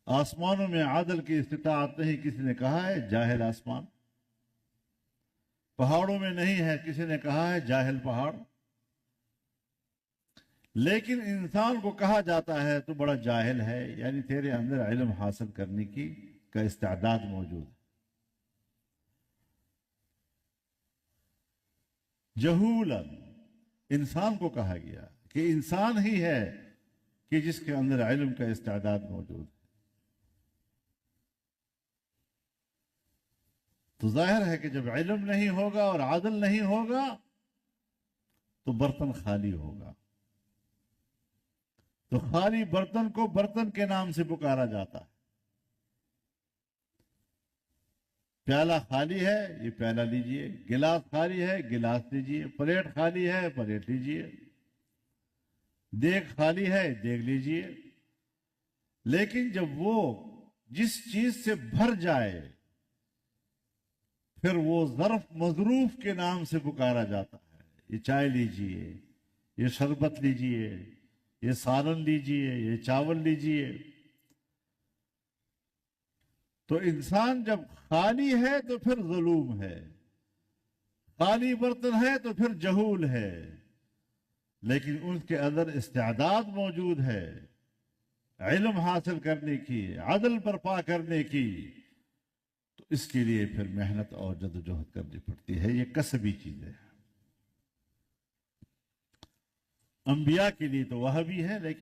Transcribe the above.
آسمانوں میں عدل کی استطاعت نہیں، کسی نے کہا ہے جاہل آسمان. پہاڑوں میں نہیں ہے، کسی نے کہا ہے جاہل پہاڑ. لیکن انسان کو کہا جاتا ہے تو بڑا جاہل ہے، یعنی تیرے اندر علم حاصل کرنے کا استعداد موجود ہے. جہولا، انسان کو کہا گیا کہ انسان ہی ہے کہ جس کے اندر علم کا استعداد موجود ہے. تو ظاہر ہے کہ جب علم نہیں ہوگا اور عدل نہیں ہوگا تو برتن خالی ہوگا. تو خالی برتن کو برتن کے نام سے پکارا جاتا ہے. پیالہ خالی ہے، یہ پیالہ لیجئے. گلاس خالی ہے، گلاس لیجئے. پلیٹ خالی ہے، پلیٹ لیجئے. دیگ خالی ہے، دیگ لیجئے. لیکن جب وہ جس چیز سے بھر جائے پھر وہ ظرف مظروف کے نام سے پکارا جاتا ہے. یہ چائے لیجئے، یہ شربت لیجئے، یہ سالن لیجئے، یہ چاول لیجئے. تو انسان جب خالی ہے تو پھر ظلوم ہے، خالی برتن ہے تو پھر جہول ہے. لیکن ان کے اندر استعداد موجود ہے علم حاصل کرنے کی، عدل برپا کرنے کی. تو اس کے لیے پھر محنت اور جدوجہد کرنی پڑتی ہے. یہ کسبی چیزیں ہیں. انبیاء کے لیے تو وہ بھی ہے، لیکن